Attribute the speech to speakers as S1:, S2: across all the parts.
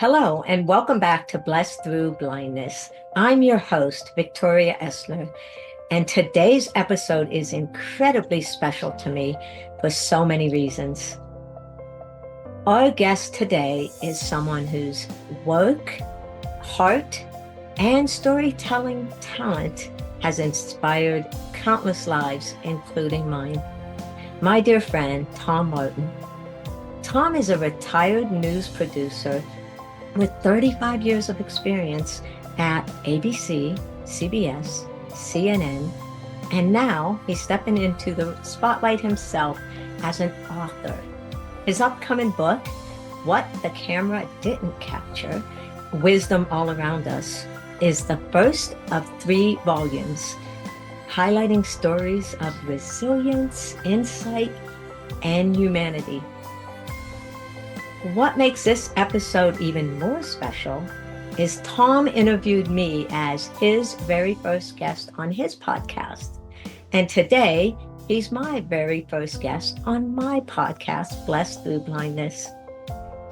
S1: Hello, and welcome back to Blessed Thru Blindness. I'm your host, Victoria Essler, and today's episode is incredibly special to me for so many reasons. Our guest today is someone whose work, heart, and storytelling talent has inspired countless lives, including mine. My dear friend, Tom Martin. Tom is a retired news producer with 35 years of experience at ABC, CBS, CNN, and now he's stepping into the spotlight himself as an author. His upcoming book, What the Camera Didn't Capture, Wisdom All Around Us, is the first of 3 volumes, highlighting stories of resilience, insight, and humanity. What makes this episode even more special is Tom interviewed me as his very first guest on his podcast. And today, he's my very first guest on my podcast, Blessed Thru Blindness.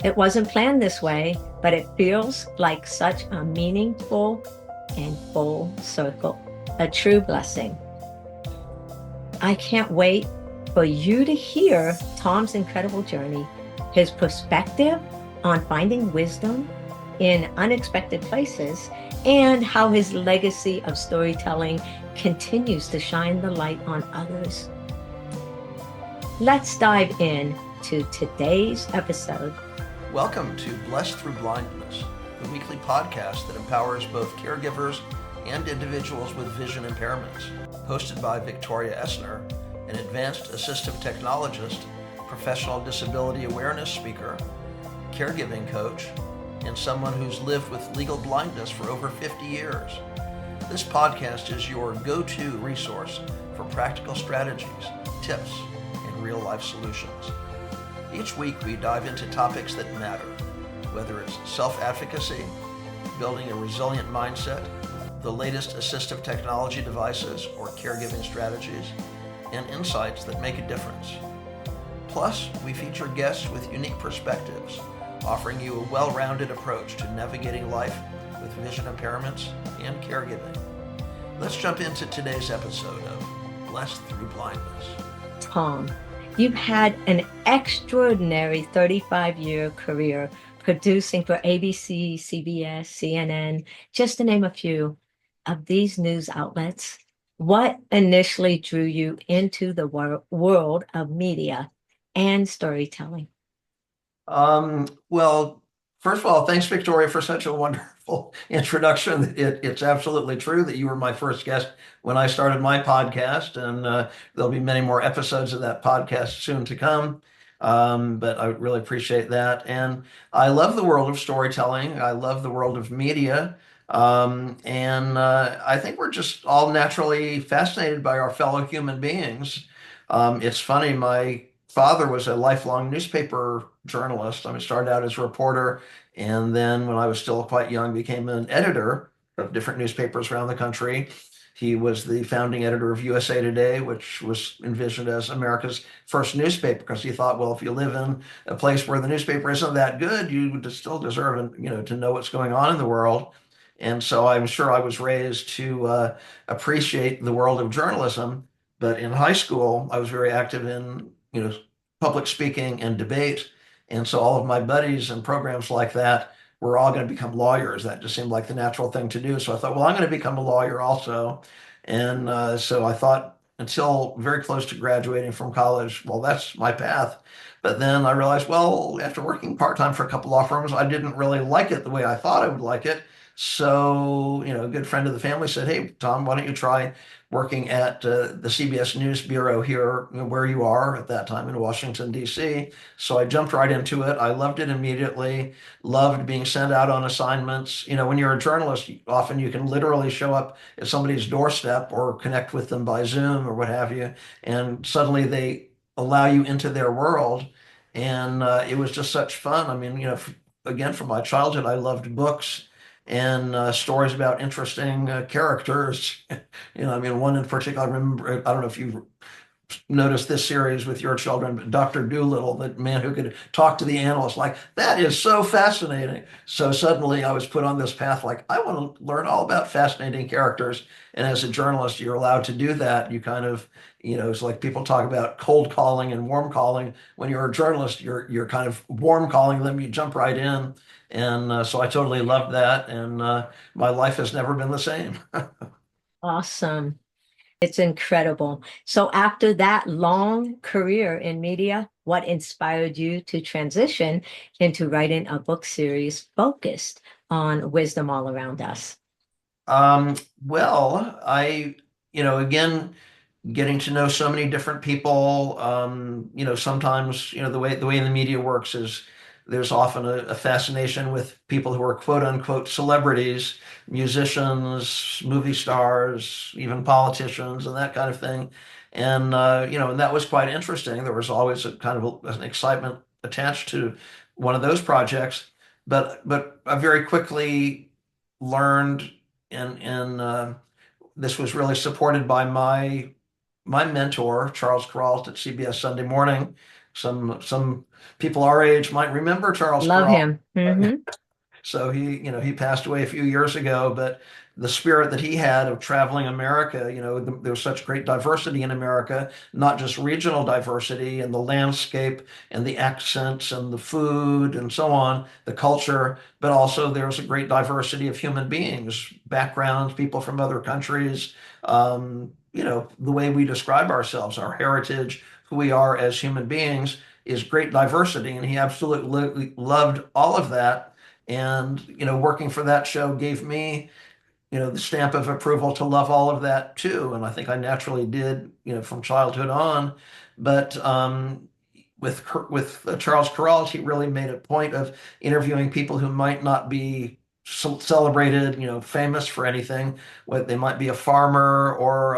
S1: It wasn't planned this way, but it feels like such a meaningful and full circle, a true blessing. I can't wait for you to hear Tom's incredible journey, his perspective on finding wisdom in unexpected places, and how his legacy of storytelling continues to shine the light on others. Let's dive in to today's episode.
S2: Welcome to Blessed Thru Blindness, the weekly podcast that empowers both caregivers and individuals with vision impairments. Hosted by Victoria Essner, an advanced assistive technologist, professional disability awareness speaker, caregiving coach, and someone who's lived with legal blindness for over 50 years. This podcast is your go-to resource for practical strategies, tips, and real-life solutions. Each week we dive into topics that matter, whether it's self-advocacy, building a resilient mindset, the latest assistive technology devices or caregiving strategies, and insights that make a difference. Plus, we feature guests with unique perspectives, offering you a well-rounded approach to navigating life with vision impairments and caregiving. Let's jump into today's episode of Blessed Thru Blindness.
S1: Tom, you've had an extraordinary 35-year career producing for ABC, CBS, CNN, just to name a few of these news outlets. What initially drew you into the world of media and storytelling?
S2: Well, first of all, thanks, Victoria, for such a wonderful introduction. It's absolutely true that you were my first guest when I started my podcast, and there'll be many more episodes of that podcast soon to come. But I really appreciate that. And I love the world of storytelling. I love the world of media. And I think we're just all naturally fascinated by our fellow human beings. It's funny, my father was a lifelong newspaper journalist. Started out as a reporter, and then when I was still quite young, became an editor of different newspapers around the country. He was the founding editor of USA Today, which was envisioned as America's first newspaper, because he thought, well, if you live in a place where the newspaper isn't that good, you still deserve, to know what's going on in the world. And so I'm sure I was raised to appreciate the world of journalism. But in high school, I was very active in, public speaking and debate. And so all of my buddies and programs like that were all going to become lawyers. That just seemed like the natural thing to do. So I thought, well, I'm going to become a lawyer also. And so I thought until very close to graduating from college, well, that's my path. But then I realized, well, after working part-time for a couple law firms, I didn't really like it the way I thought I would like it. So, a good friend of the family said, hey, Tom, why don't you try working at the CBS News Bureau here, where you are at that time in Washington, D.C. So I jumped right into it. I loved it immediately, loved being sent out on assignments. When you're a journalist, often you can literally show up at somebody's doorstep or connect with them by Zoom or what have you, and suddenly they allow you into their world. And it was just such fun. Again, from my childhood, I loved books and stories about interesting characters. One in particular, I remember, I don't know if you noticed this series with your children, but Dr. Dolittle, the man who could talk to the analysts, like that is so fascinating. So suddenly I was put on this path, like I want to learn all about fascinating characters. And as a journalist, you're allowed to do that. You kind of, it's like people talk about cold calling and warm calling. When you're a journalist, you're kind of warm calling them. You jump right in. And so I totally loved that. And my life has never been the same.
S1: Awesome. It's incredible. So after that long career in media, what inspired you to transition into writing a book series focused on wisdom all around us?
S2: Um, well, again, getting to know so many different people. Sometimes, the way the media works is there's often a fascination with people who are quote unquote celebrities, musicians, movie stars, even politicians, and that kind of thing. And that was quite interesting. There was always a kind of an excitement attached to one of those projects, but I very quickly learned, and this was really supported by my mentor, Charles Kuralt at CBS Sunday Morning. Some people our age might remember Charles
S1: Love
S2: Kuralt.
S1: him. Hmm.
S2: So he passed away a few years ago, but the spirit that he had of traveling America, there was such great diversity in America, not just regional diversity and the landscape and the accents and the food and so on, the culture, but also there was a great diversity of human beings, backgrounds, people from other countries, the way we describe ourselves, our heritage, who we are as human beings is great diversity. And he absolutely loved all of that. And, working for that show gave me, the stamp of approval to love all of that too. And I think I naturally did, from childhood on. But with Charles Kuralt, he really made a point of interviewing people who might not be celebrated, famous for anything. What they might be a farmer or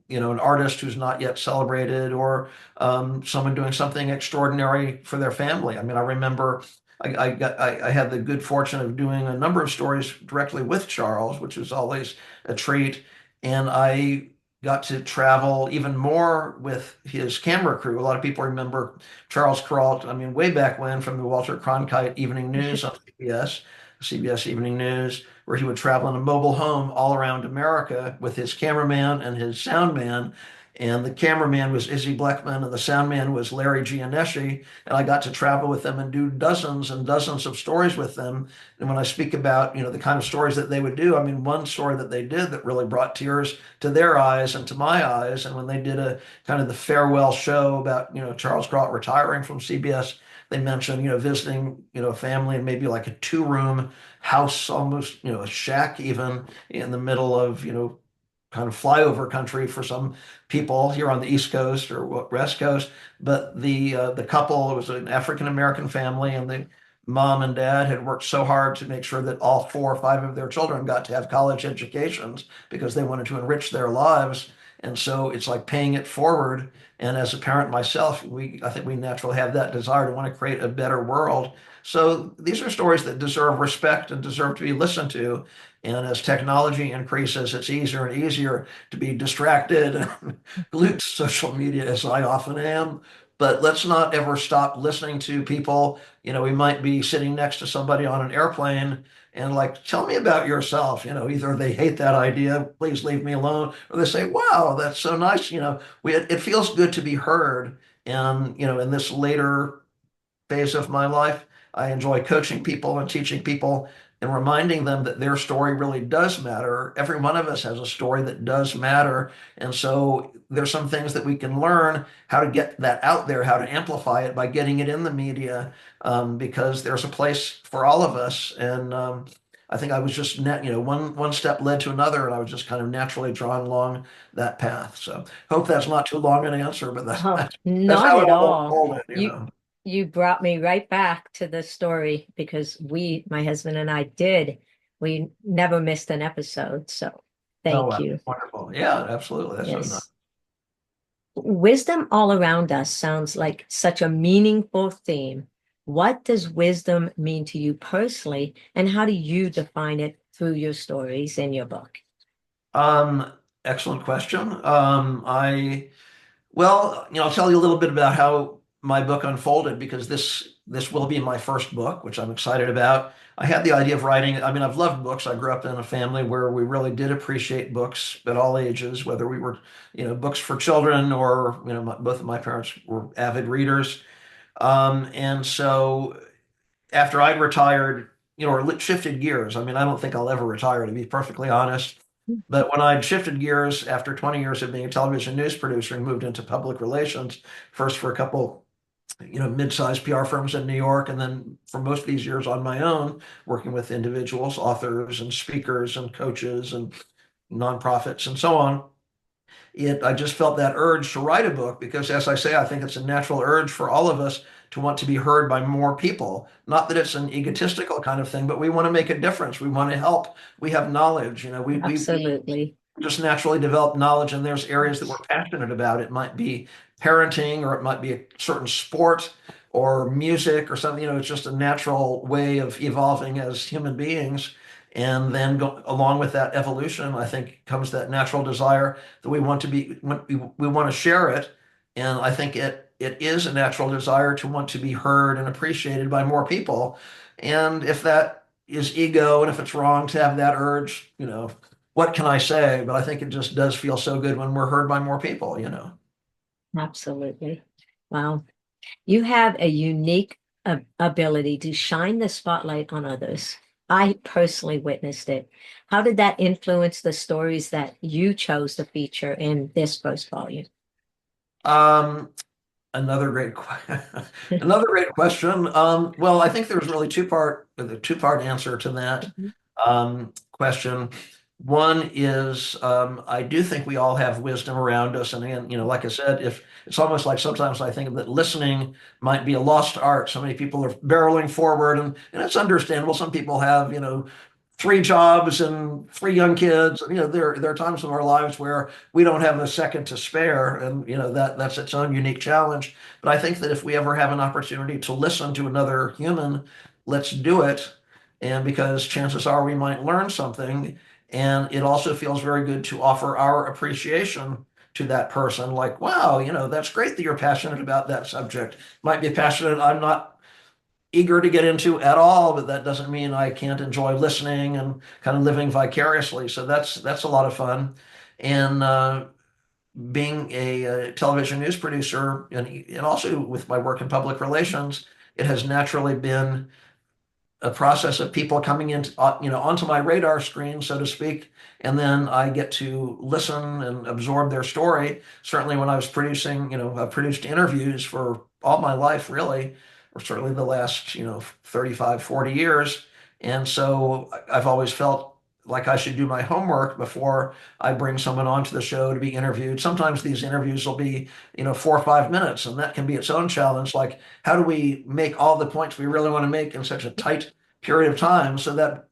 S2: an artist who's not yet celebrated, or someone doing something extraordinary for their family. I mean, I remember I had the good fortune of doing a number of stories directly with Charles, which was always a treat. And I got to travel even more with his camera crew. A lot of people remember Charles Kuralt, I mean, way back when, from the Walter Cronkite Evening News on CBS Evening News, where he would travel in a mobile home all around America with his cameraman and his sound man. And the cameraman was Izzy Bleckman, and the sound man was Larry Gianesci. And I got to travel with them and do dozens and dozens of stories with them. And when I speak about, the kind of stories that they would do, I mean, one story that they did that really brought tears to their eyes and to my eyes. And when they did a kind of the farewell show about, Charles Kuralt retiring from CBS, they mentioned, visiting, a family and maybe like a two-room house, almost, a shack even in the middle of, kind of flyover country for some people here on the East Coast or West Coast. But the couple, it was an African American family, and the mom and dad had worked so hard to make sure that all 4 or 5 of their children got to have college educations because they wanted to enrich their lives. And so it's like paying it forward. And as a parent myself, I think we naturally have that desire to want to create a better world. So these are stories that deserve respect and deserve to be listened to. And as technology increases, it's easier and easier to be distracted and glued to social media, as I often am. But let's not ever stop listening to people. We might be sitting next to somebody on an airplane and like, tell me about yourself. Either they hate that idea, please leave me alone, or they say, wow, that's so nice. It feels good to be heard. And, in this later phase of my life, I enjoy coaching people and teaching people and reminding them that their story really does matter. Every one of us has a story that does matter. And so there's some things that we can learn how to get that out there, how to amplify it by getting it in the media, because there's a place for all of us. And I think I was just one step led to another, and I was just kind of naturally drawn along that path. So hope that's not too long an answer, but that's
S1: Oh,
S2: that's
S1: not
S2: how it
S1: at
S2: all
S1: all.
S2: unfolded.
S1: You brought me right back to the story because my husband and I we never missed an episode. So
S2: Oh,
S1: thank
S2: wow.
S1: you.
S2: Wonderful. Yeah, absolutely. That's so nice.
S1: Yes. Wisdom all around us sounds like such a meaningful theme. What does wisdom mean to you personally, and how do you define it through your stories in your book?
S2: Um, Excellent question. Well, I'll tell you a little bit about how my book unfolded because this will be my first book, which I'm excited about. I had the idea of writing. I mean, I've loved books. I grew up in a family where we really did appreciate books at all ages, whether we were, books for children or, both of my parents were avid readers. And so after I'd retired, or shifted gears, I mean, I don't think I'll ever retire, to be perfectly honest. But when I'd shifted gears after 20 years of being a television news producer and moved into public relations, first for a couple, mid-sized PR firms in New York, and then for most of these years on my own, working with individuals, authors and speakers and coaches and nonprofits and so on. I just felt that urge to write a book because, as I say, I think it's a natural urge for all of us to want to be heard by more people. Not that it's an egotistical kind of thing, but we want to make a difference. We want to help. We have knowledge. We
S1: Absolutely.
S2: just naturally develop knowledge, and there's areas that we're passionate about. It might be parenting, or it might be a certain sport or music or something. It's just a natural way of evolving as human beings. And then along with that evolution, I think comes that natural desire that we want to we want to share it. And I think it is a natural desire to want to be heard and appreciated by more people. And if that is ego and if it's wrong to have that urge, what can I say? But I think it just does feel so good when we're heard by more people.
S1: Absolutely. Wow. You have a unique ability to shine the spotlight on others. I personally witnessed it. How did that influence the stories that you chose to feature in this first volume?
S2: Um, Another great, another great question. Well, I think there's really the two-part answer to that
S1: Mhm.
S2: question. One is I do think we all have wisdom around us, and again, like I said, if it's almost like sometimes I think that listening might be a lost art. So many people are barreling forward, and it's understandable. Some people have, three jobs and three young kids. There are times in our lives where we don't have a second to spare, and that's its own unique challenge. But I think that if we ever have an opportunity to listen to another human, let's do it. And because chances are we might learn something, and it also feels very good to offer our appreciation to that person. Like, wow, that's great that you're passionate about that subject. Might be passionate. I'm not eager to get into at all, but that doesn't mean I can't enjoy listening and kind of living vicariously. So that's a lot of fun. And being a television news producer, and also with my work in public relations, it has naturally been a process of people coming in, onto my radar screen, so to speak, and then I get to listen and absorb their story. Certainly, when I was producing, I've produced interviews for all my life, really, or certainly the last, 35, 40 years. And so I've always felt like I should do my homework before I bring someone onto the show to be interviewed. Sometimes these interviews will be, 4 or 5 minutes, and that can be its own challenge. Like, how do we make all the points we really want to make in such a tight period of time? So that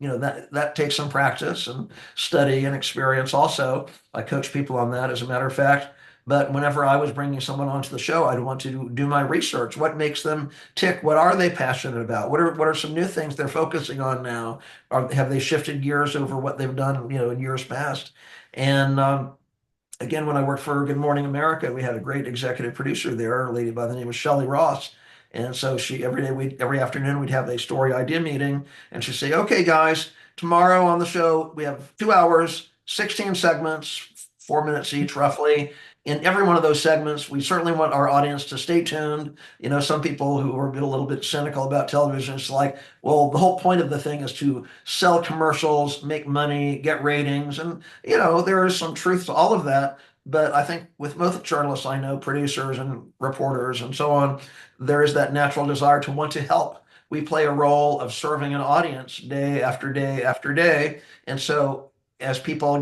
S2: that takes some practice and study and experience. Also, I coach people on that, as a matter of fact. But whenever I was bringing someone onto the show, I'd want to do my research. What makes them tick? What are they passionate about? What are some new things they're focusing on now? Have they shifted gears over what they've done, in years past? And again, when I worked for Good Morning America, we had a great executive producer there, a lady by the name of Shelley Ross. And so she every afternoon we'd have a story idea meeting, and she'd say, "Okay, guys, tomorrow on the show we have 2 hours, 16 segments, 4 minutes each, roughly. In every one of those segments, we certainly want our audience to stay tuned. Some people who are a little bit cynical about television, it's like, well, the whole point of the thing is to sell commercials, make money, get ratings, and there is some truth to all of that." But I think with most journalists I know, producers and reporters and so on, there is that natural desire to want to help. We play a role of serving an audience day after day after day. And so as people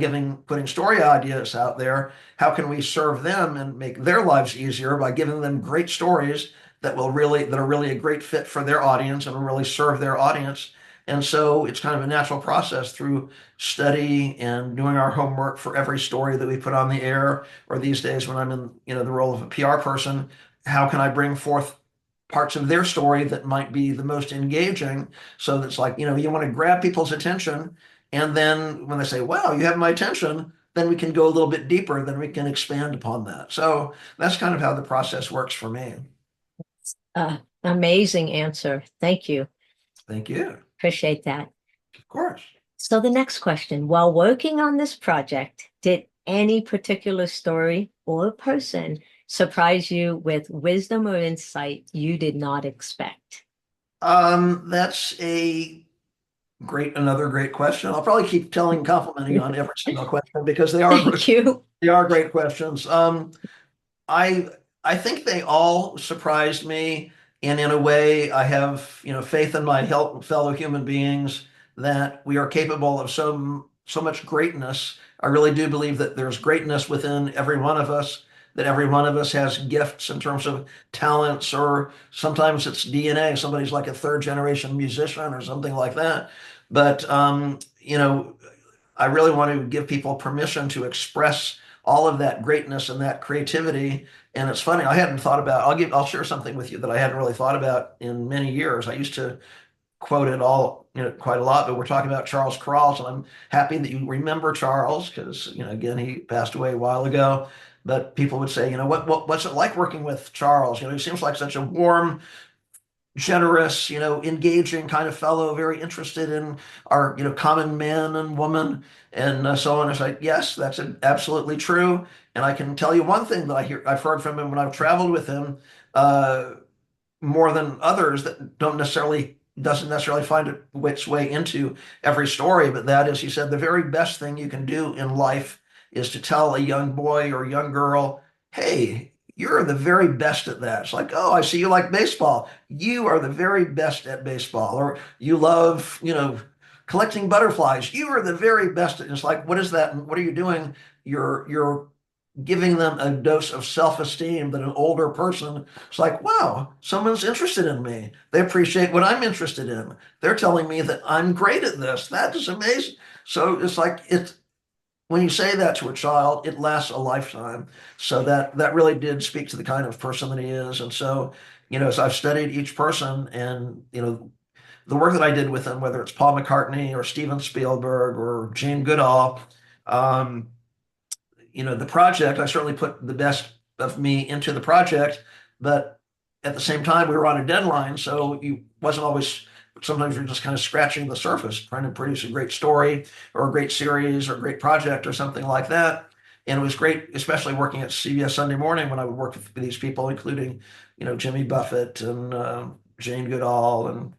S2: putting story ideas out there, how can we serve them and make their lives easier by giving them great stories that are really a great fit for their audience and will really serve their audience? And so it's kind of a natural process through study and doing our homework for every story that we put on the air, or these days when I'm in, the role of a PR person, how can I bring forth parts of their story that might be the most engaging? So that's like, you want to grab people's attention. And then when they say, wow, you have my attention, then we can go a little bit deeper, then we can expand upon that. So that's kind of how the process works for me.
S1: Amazing answer. Thank you.
S2: Thank you.
S1: Appreciate that.
S2: Of course.
S1: So the next question, while working on this project, did any particular story or person surprise you with wisdom or insight you did not expect?
S2: That's another great question. I'll probably keep complimenting you on every single question because
S1: Thank you.
S2: they are great questions. I I think they all surprised me, and in a way, I have faith in my fellow human beings that we are capable of so much greatness. I really do believe that there's greatness within every one of us. That every one of us has gifts in terms of talents, or sometimes it's DNA. Somebody's like a third generation musician or something like that. But I really want to give people permission to express all of that greatness and that creativity. And it's funny, I hadn't thought about, I'll share something with you that I hadn't really thought about in many years. I used to quote it all, quite a lot, but we're talking about Charles Kurrals, and I'm happy that you remember Charles because, again, he passed away a while ago. But people would say, what's it like working with Charles? He seems like such a warm, generous, engaging kind of fellow, very interested in our, common man and woman, and so on. It's like, yes, that's absolutely true. And I can tell you one thing that I've heard from him when I've traveled with him, uh, more than others that doesn't necessarily find its way into every story, but that is, he said, the very best thing you can do in life is to tell a young boy or young girl, hey, you're the very best at that. It's like, oh, I see you like baseball. You are the very best at baseball. Or you love, collecting butterflies. You are the very best at. It's like, what is that? What are you doing? You're giving them a dose of self-esteem that an older person, it's like, wow, someone's interested in me. They appreciate what I'm interested in. They're telling me that I'm great at this. That is amazing. So it's like, when you say that to a child, it lasts a lifetime. So that really did speak to the kind of person that he is. And so, as I've studied each person and, the work that I did with them, whether it's Paul McCartney or Steven Spielberg or Jane Goodall, um, the project, I certainly put the best of me into the project, but at the same time, we were on a deadline. So you wasn't always, sometimes you're just kind of scratching the surface, trying to produce a great story or a great series or a great project or something like that. And it was great, especially working at CBS Sunday Morning when I would work with these people, including, Jimmy Buffett and Jane Goodall and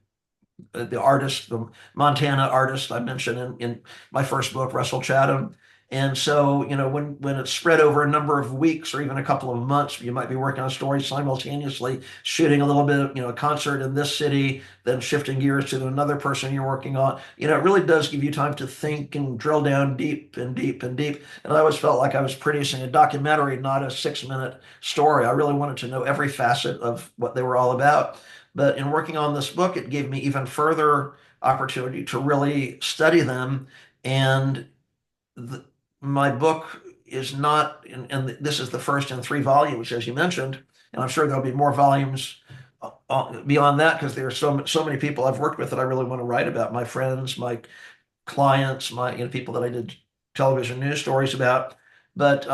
S2: the artist, the Montana artist I mentioned in my first book, Russell Chatham. And so, when it's spread over a number of weeks or even a couple of months, you might be working on a story simultaneously, shooting a little bit of, a concert in this city, then shifting gears to another person you're working on. It really does give you time to think and drill down deep and deep and deep. And I always felt like I was producing a documentary, not a 6-minute story. I really wanted to know every facet of what they were all about. But in working on this book, it gave me even further opportunity to really study them. And the, my book is not, and this is the first in 3 volumes, as you mentioned, and I'm sure there'll be more volumes beyond that because there are so many people I've worked with that I really want to write about. My friends, my clients, my people that I did television news stories about. But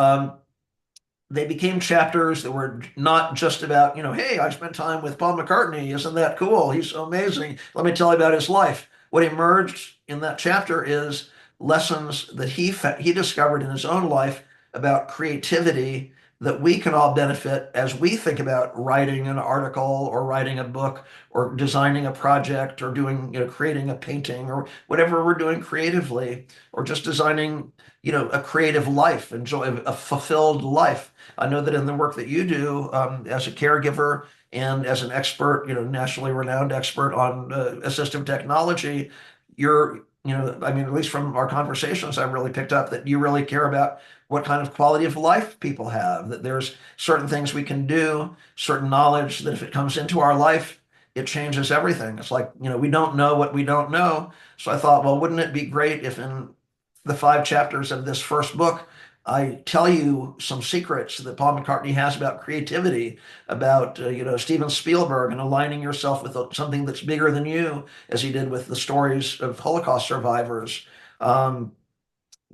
S2: they became chapters that were not just about, hey, I spent time with Paul McCartney. Isn't that cool? He's so amazing. Let me tell you about his life. What emerged in that chapter is lessons that he discovered in his own life about creativity that we can all benefit as we think about writing an article or writing a book or designing a project or doing, creating a painting or whatever we're doing creatively, or just designing, a creative life, enjoy a fulfilled life. I know that in the work that you do, as a caregiver and as an expert, nationally renowned expert on assistive technology, I mean, at least from our conversations, I've really picked up that you really care about what kind of quality of life people have, that there's certain things we can do, certain knowledge that if it comes into our life, it changes everything. It's like, we don't know what we don't know. So I thought, well, wouldn't it be great if in the 5 chapters of this first book, I tell you some secrets that Paul McCartney has about creativity, about Steven Spielberg and aligning yourself with something that's bigger than you, as he did with the stories of Holocaust survivors. Um,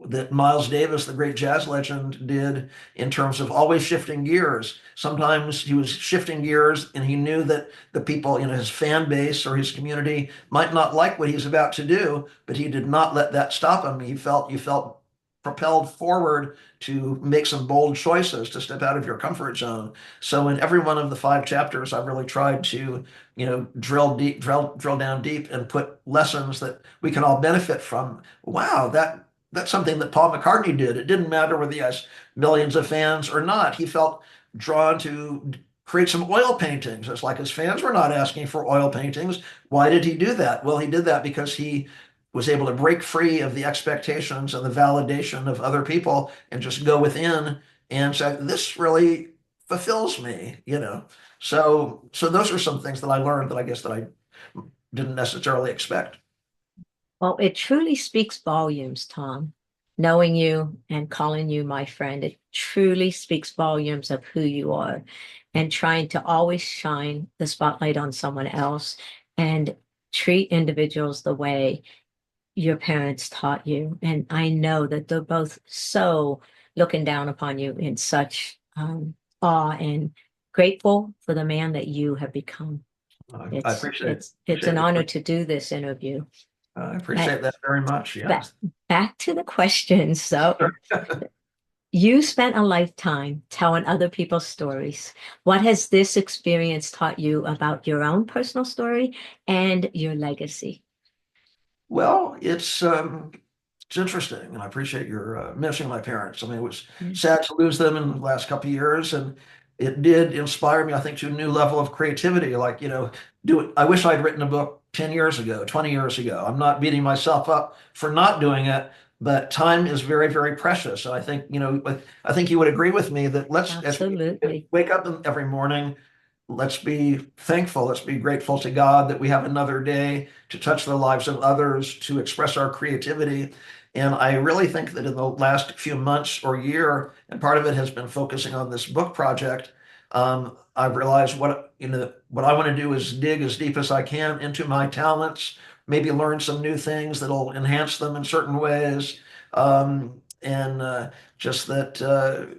S2: that Miles Davis, the great jazz legend, did in terms of always shifting gears. Sometimes he was shifting gears and he knew that the people, his fan base or his community might not like what he's about to do, but he did not let that stop him. You felt propelled forward to make some bold choices, to step out of your comfort zone. So in every one of the 5 chapters, I've really tried to, drill down deep and put lessons that we can all benefit from. Wow, that's something that Paul McCartney did. It didn't matter whether he has millions of fans or not. He felt drawn to create some oil paintings. It's like his fans were not asking for oil paintings. Why did he do that? Well, he did that because he was able to break free of the expectations and the validation of other people and just go within and say, this really fulfills me. So those are some things that I learned that I guess that I didn't necessarily expect.
S1: Well, it truly speaks volumes, Tom. Knowing you and calling you my friend, it truly speaks volumes of who you are and trying to always shine the spotlight on someone else and treat individuals the way your parents taught you. And I know that they're both so looking down upon you in such awe and grateful for the man that you have become.
S2: I
S1: It's
S2: appreciate
S1: it's it's an honor to do this interview.
S2: I
S1: But
S2: appreciate that very much.
S1: back
S2: Yes.
S1: back to the question. So you spent a lifetime telling other people's stories. What has this experience taught you about your own personal story and your legacy?
S2: Well, it's interesting, and I appreciate your mentioning my parents. I mean, it was
S1: Mm.
S2: sad to lose them in the last couple of years, and it did inspire me, I think, to a new level of creativity. Like, do it. I wish I'd written a book 10 years ago, 20 years ago. I'm not beating myself up for not doing it, but time is very, very precious. And I think, I think you would agree with me that as we
S1: Absolutely.
S2: wake up every morning, let's be thankful. Let's be grateful to God that we have another day to touch the lives of others, to express our creativity. And I really think that in the last few months or year, and part of it has been focusing on this book project, I've realized what I want to do is dig as deep as I can into my talents, maybe learn some new things that'll enhance them in certain ways, and just that.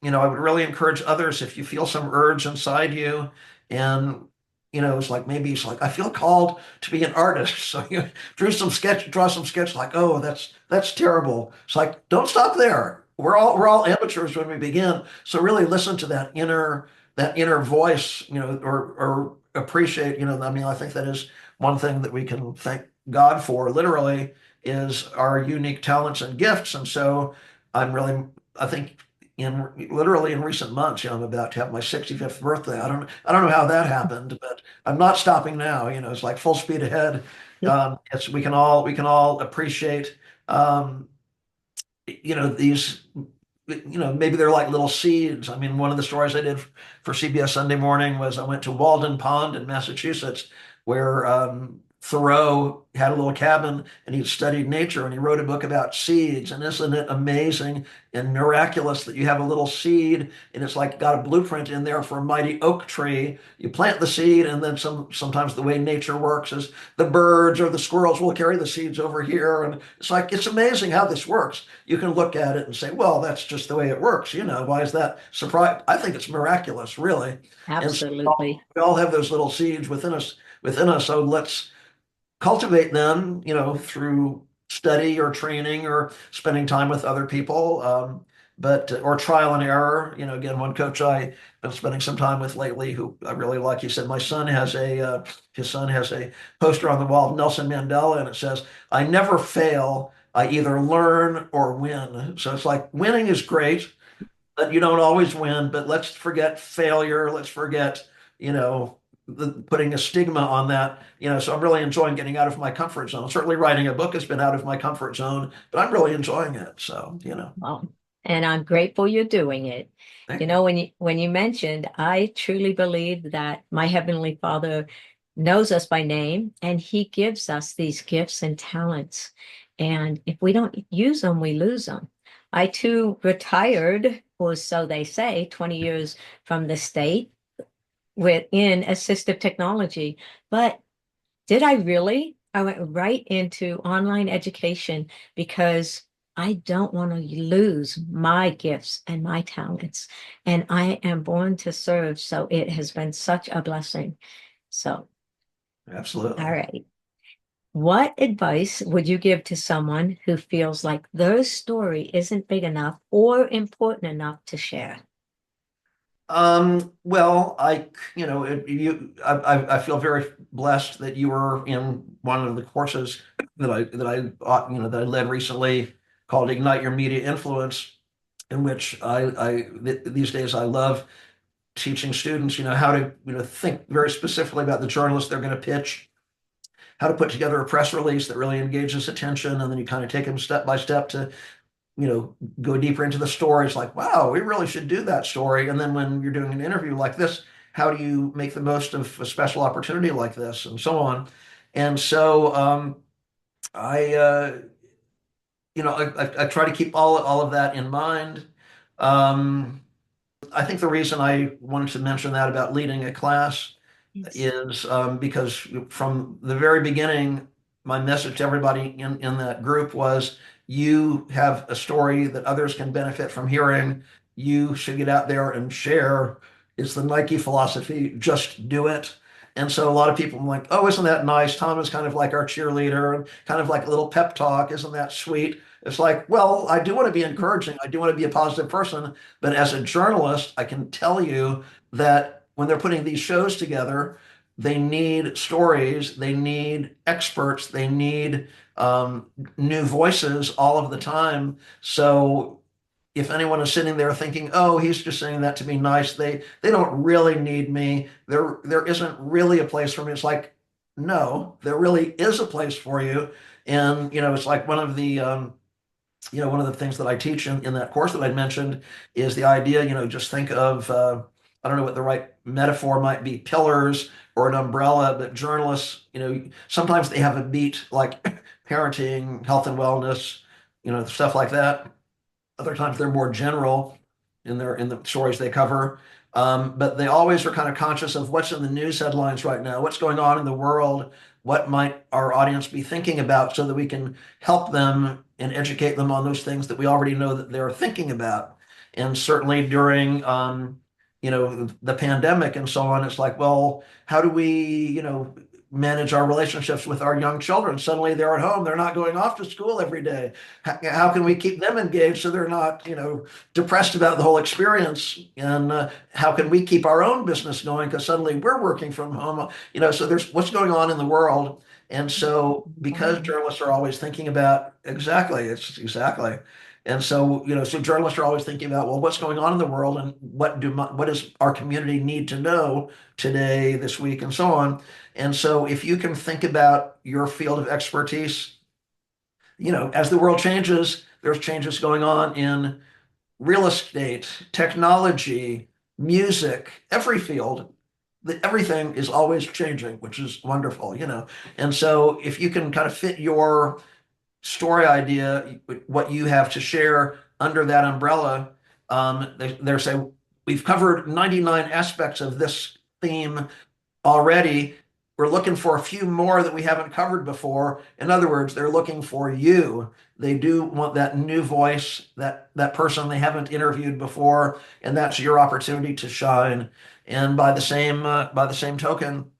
S2: I would really encourage others if you feel some urge inside you and it's like maybe it's like I feel called to be an artist. So you draw some sketch like, oh, that's terrible. It's like, don't stop there. We're all amateurs when we begin. So really listen to that inner voice, or appreciate, I mean, I think that is one thing that we can thank God for literally is our unique talents and gifts. And so I think literally in recent months, I'm about to have my 65th birthday. I don't know how that happened, but I'm not stopping now. It's like full speed ahead. We can all appreciate, um, these, maybe they're like little seeds. I mean, one of the stories I did for CBS Sunday Morning was I went to Walden Pond in Massachusetts, where Thoreau had a little cabin and he studied nature and he wrote a book about seeds. And isn't it amazing and miraculous that you have a little seed and it's like got a blueprint in there for a mighty oak tree. You plant the seed and then sometimes the way nature works is the birds or the squirrels will carry the seeds over here. And it's like, it's amazing how this works. You can look at it and say, well, that's just the way it works. Why is that surprise? I think it's miraculous, really. And so
S1: Absolutely.
S2: we all have those little seeds within us. So let's cultivate them, through study or training or spending time with other people, but or trial and error. Again, one coach I've been spending some time with lately, who I really like, he said, his son has a poster on the wall of Nelson Mandela, and it says, "I never fail. I either learn or win." So it's like winning is great, but you don't always win. But let's forget failure. Let's forget, you know, putting a stigma on that. So I'm really enjoying getting out of my comfort zone. Certainly, writing a book has been out of my comfort zone, but I'm really enjoying it. So.
S1: Well, and I'm grateful you're doing it.
S2: Thank you.
S1: When you mentioned, I truly believe that my Heavenly Father knows us by name and He gives us these gifts and talents. And if we don't use them, we lose them. I too retired, or so they say, 20 years from the state within assistive technology. But did I really? I went right into online education because I don't want to lose my gifts and my talents. And I am born to serve. So it has been such a blessing. So, all
S2: Absolutely.
S1: right. What advice would you give to someone who feels like their story isn't big enough or important enough to share?
S2: Well, I feel very blessed that you were in one of the courses that I led recently called Ignite Your Media Influence, in which these days I love teaching students, how to, think very specifically about the journalist they're going to pitch, how to put together a press release that really engages attention, and then you kind of take them step by step to go deeper into the story. It's like, wow, we really should do that story. And then when you're doing an interview like this, how do you make the most of a special opportunity like this, and so on. And so I, I try to keep all of that in mind. Um, I think the reason I wanted to mention that about leading a class
S1: Yes.
S2: is because from the very beginning, my message to everybody in that group was you have a story that others can benefit from hearing. You should get out there and share. It's the Nike philosophy, just do it. And so a lot of people are like, oh, isn't that nice? Tom is kind of like our cheerleader and kind of like a little pep talk. Isn't that sweet? It's like, well, I do want to be encouraging. I do want to be a positive person. But as a journalist, I can tell you that when they're putting these shows together, they need stories, they need experts, they need new voices all of the time. So if anyone is sitting there thinking, "Oh, he's just saying that to be nice," they don't really need me. There isn't really a place for me. It's like, no, there really is a place for you. And it's like one of the things that I teach in that course that I mentioned is the idea, just think of, I don't know what the right metaphor might be, pillars or an umbrella, but journalists, sometimes they have a beat like parenting, health and wellness, stuff like that. Other times they're more general in the stories they cover. But they always are kind of conscious of what's in the news headlines right now, what's going on in the world, what might our audience be thinking about so that we can help them and educate them on those things that we already know that they're thinking about. And certainly during the pandemic and so on, it's like, well, how do we, manage our relationships with our young children? Suddenly they're at home, they're not going off to school every day. How can we keep them engaged so they're not, depressed about the whole experience? And how can we keep our own business going because suddenly we're working from home? So there's what's going on in the world. And so because journalists are always thinking about exactly. And so, so journalists are always thinking about, well, what's going on in the world and what does our community need to know today, this week, and so on. And so if you can think about your field of expertise, as the world changes, there's changes going on in real estate, technology, music, every field. Everything is always changing, which is wonderful. And so if you can kind of fit your story idea, what you have to share under that umbrella, they're saying, we've covered 99 aspects of this theme already. We're looking for a few more that we haven't covered before. In other words, they're looking for you. They do want that new voice, that person they haven't interviewed before, and that's your opportunity to shine. And by the same token,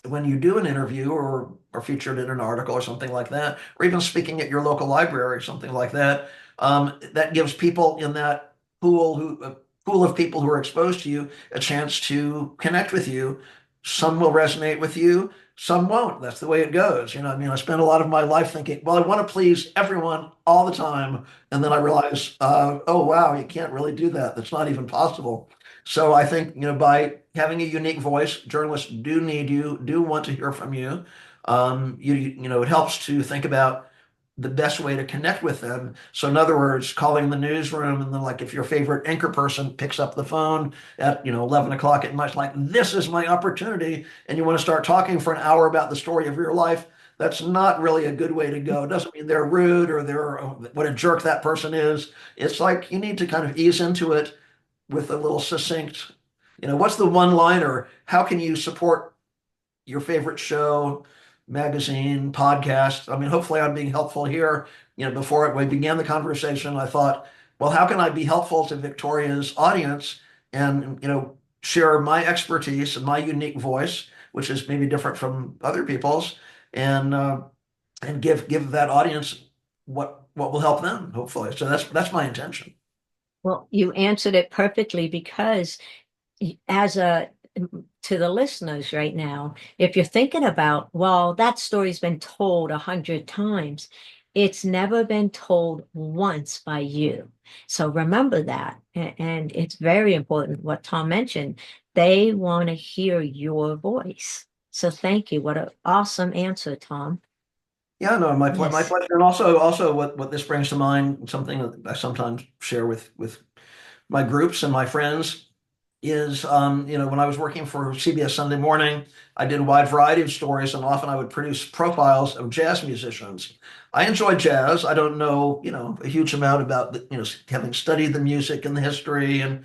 S2: when you do an interview or are featured in an article or something like that, or even speaking at your local library or something like that, that gives people in that pool of people who are exposed to you a chance to connect with you. Some will resonate with you, some won't. That's the way it goes. I mean, I spent a lot of my life thinking, well, I want to please everyone all the time, and then I realize, oh wow, you can't really do that. That's not even possible. So I think, by having a unique voice, journalists do need you, do want to hear from you. It helps to think about the best way to connect with them. So in other words, calling the newsroom and then like if your favorite anchor person picks up the phone at 11 o'clock at night, like this is my opportunity, and you want to start talking for an hour about the story of your life. That's not really a good way to go. It doesn't mean they're rude or they're what a jerk that person is. It's like you need to kind of ease into it with a little succinct, what's the one liner? How can you support your favorite show? magazine, podcast. I mean, hopefully I'm being helpful here. Before we began the conversation, I thought, well, how can I be helpful to Victoria's audience and, share my expertise and my unique voice, which is maybe different from other people's, and give that audience what will help them, hopefully. So that's my intention.
S1: Well, you answered it perfectly because as a to the listeners right now, if you're thinking about, well, that story's been told 100 times, it's never been told once by you. So remember that. And it's very important what Tom mentioned. They want to hear your voice. So thank you. What an awesome answer, Tom.
S2: Yeah, no, my
S1: Yes.
S2: pleasure. And also what this brings to mind, something that I sometimes share with my groups and my friends is, when I was working for CBS Sunday Morning, I did a wide variety of stories, and often I would produce profiles of jazz musicians. I enjoy jazz. I don't know, a huge amount about having studied the music and the history, and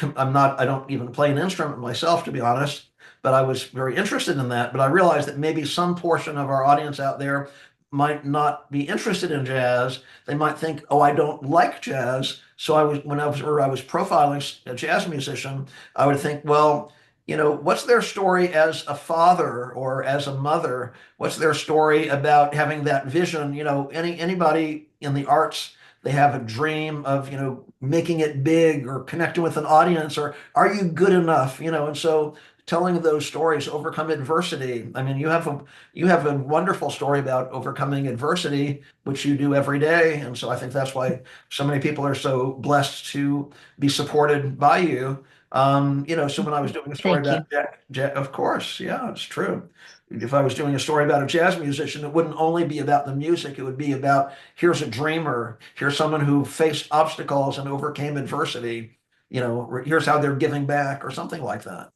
S2: I don't even play an instrument myself, to be honest, but I was very interested in that. But I realized that maybe some portion of our audience out there might not be interested in jazz. They might think, "Oh, I don't like jazz." So when I was profiling a jazz musician, I would think, well, what's their story as a father or as a mother? What's their story about having that vision? Anybody in the arts, they have a dream of, making it big or connecting with an audience, or are you good enough? And so telling those stories, overcome adversity. I mean, you have a wonderful story about overcoming adversity, which you do every day. And so I think that's why so many people are so blessed to be supported by you. So when I was doing a story
S1: Thank you.
S2: about, of course, yeah, it's true. If I was doing a story about a jazz musician, it wouldn't only be about the music. It would be about, here's a dreamer, here's someone who faced obstacles and overcame adversity. Here's how they're giving back, or something like that.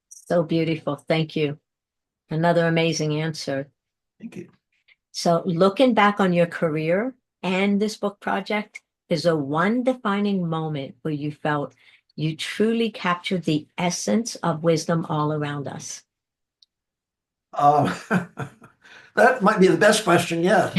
S1: So beautiful. Thank you. Another amazing answer.
S2: Thank you.
S1: So, looking back on your career and this book project, is a one defining moment where you felt you truly captured the essence of wisdom all around us.
S2: Um, that might be the best question yet.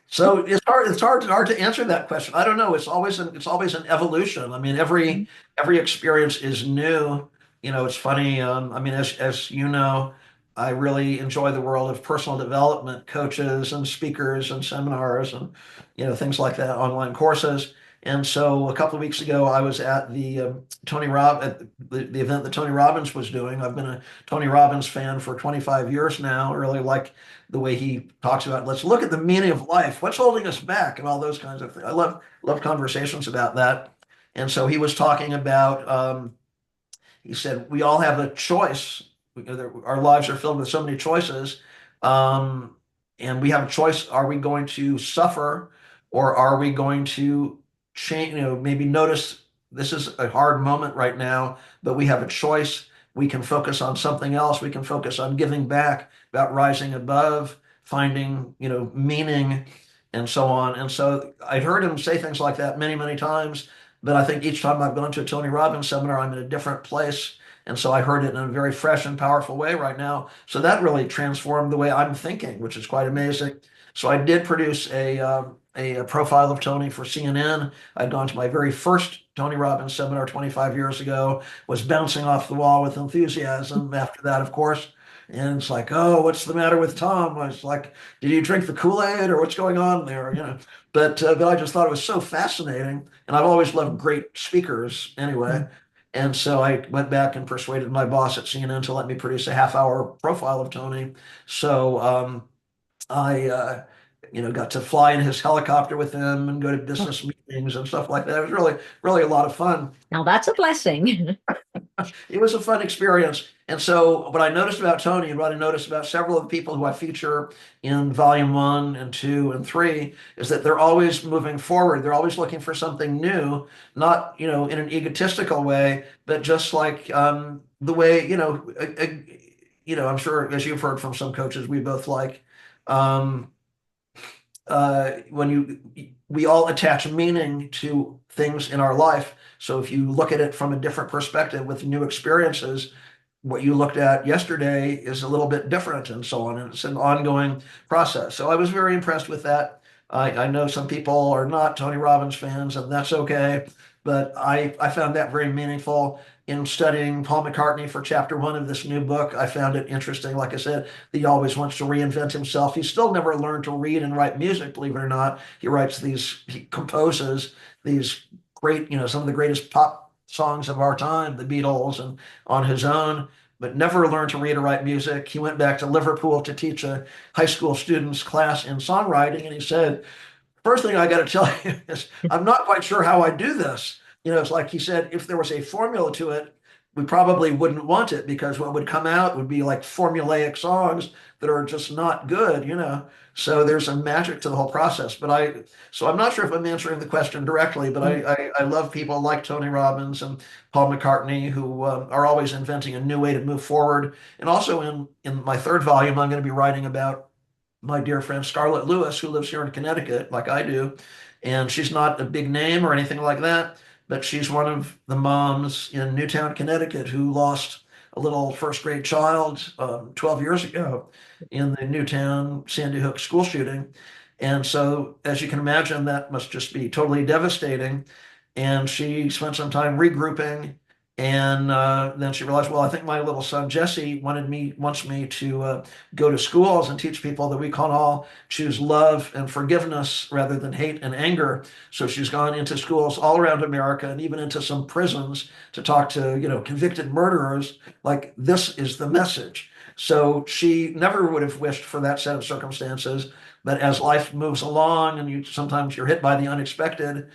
S2: So it's hard to answer that question. I don't know. It's always an evolution. I mean, every experience is new. It's funny. I mean, as you know, I really enjoy the world of personal development, coaches and speakers and seminars and things like that, online courses. And so a couple of weeks ago, I was at the event that Tony Robbins was doing. I've been a Tony Robbins fan for 25 years now. I really like the way he talks about, let's look at the meaning of life. What's holding us back, and all those kinds of things. I love conversations about that. And so he was talking about, he said, we all have a choice. Our lives are filled with so many choices. Um, and we have a choice. Are we going to suffer, or are we going to change, maybe notice this is a hard moment right now, but we have a choice. We can focus on something else. We can focus on giving back, about rising above, finding, meaning, and so on. And so I'd heard him say things like that many, many times. But I think each time I've gone to a Tony Robbins seminar, I'm in a different place. And so I heard it in a very fresh and powerful way right now. So that really transformed the way I'm thinking, which is quite amazing. So I did produce a profile of Tony for CNN. I'd gone to my very first Tony Robbins seminar 25 years ago, was bouncing off the wall with enthusiasm after that, of course. And it's like, oh, what's the matter with Tom? I was like, did you drink the Kool-Aid, or what's going on there? But I just thought it was so fascinating, and I've always loved great speakers anyway. And so I went back and persuaded my boss at CNN to let me produce a half-hour profile of Tony. So I, got to fly in his helicopter with him and go to business meetings and stuff like that. It was really, really a lot of fun.
S1: Now that's a blessing.
S2: It was a fun experience. And so, what I noticed about Tony, and what I noticed about several of the people who I feature in volume 1 and 2 and 3, is that they're always moving forward. They're always looking for something new, not, in an egotistical way, but just like the way, I'm sure, as you've heard from some coaches we both like, um, we all attach meaning to things in our life. So if you look at it from a different perspective with new experiences, what you looked at yesterday is a little bit different and so on. And it's an ongoing process. So I was very impressed with that. I know some people are not Tony Robbins fans, and that's okay. But I found that very meaningful in studying Paul McCartney for chapter one of this new book. I found it interesting. Like I said, he always wants to reinvent himself. He's still never learned to read and write music, believe it or not. He composes these great, some of the greatest pop songs of our time, the Beatles, and on his own, but never learned to read or write music. He went back to Liverpool to teach a high school students class in songwriting, and he said, first thing I got to tell you is I'm not quite sure how I do this. It's like he said, if there was a formula to it, we probably wouldn't want it because what would come out would be like formulaic songs that are just not good. So there's a magic to the whole process. So I'm not sure if I'm answering the question directly, but
S1: Mm.
S2: I love people like Tony Robbins and Paul McCartney who are always inventing a new way to move forward. And also in my third volume, I'm going to be writing about my dear friend Scarlett Lewis, who lives here in Connecticut, like I do. And she's not a big name or anything like that, but she's one of the moms in Newtown, Connecticut, who lost a little first grade child 12 years ago in the Newtown Sandy Hook school shooting. And so, as you can imagine, that must just be totally devastating. And she spent some time regrouping. And then she realized, well, I think my little son Jesse wants me to go to schools and teach people that we can all choose love and forgiveness rather than hate and anger. So she's gone into schools all around America and even into some prisons to talk to, convicted murderers. Like, this is the message. So she never would have wished for that set of circumstances. But as life moves along and sometimes you're hit by the unexpected,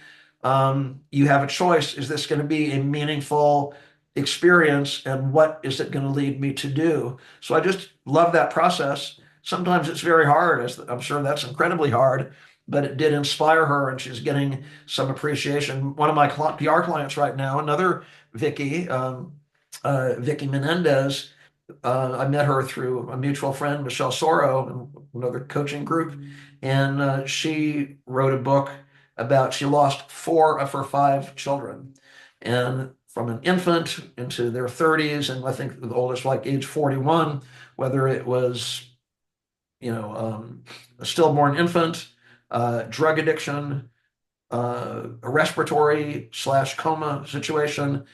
S2: you have a choice. Is this going to be a meaningful experience? And what is it going to lead me to do? So I just love that process. Sometimes it's very hard, as I'm sure that's incredibly hard, but it did inspire her and she's getting some appreciation. One of my PR clients right now, another Vicky, Vicky Menendez, I met her through a mutual friend, Michelle Soro, and another coaching group. And she wrote a book about she lost four of her five children. And from an infant into their 30s, and I think the oldest, like age 41, whether it was, a stillborn infant, drug addiction, a respiratory/coma situation,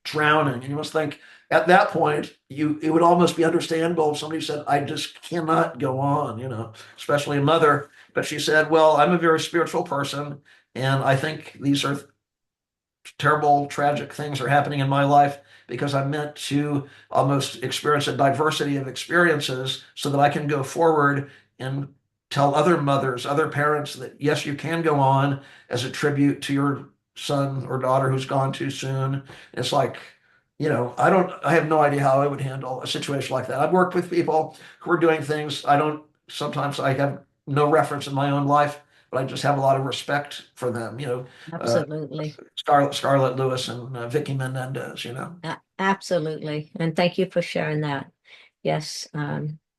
S2: drowning. And you must think at that point, it would almost be understandable if somebody said, I just cannot go on, especially a mother. But she said, well, I'm a very spiritual person, and I think these are terrible, tragic things are happening in my life because I'm meant to almost experience a diversity of experiences so that I can go forward and tell other mothers, other parents that yes, you can go on as a tribute to your son or daughter who's gone too soon. It's like, I have no idea how I would handle a situation like that. I've worked with people who are doing things sometimes I have no reference in my own life, but I just have a lot of respect for them, uh,
S1: Absolutely.
S2: Scarlett Lewis and Vicky Menendez.
S1: Absolutely. And thank you for sharing that. Yes.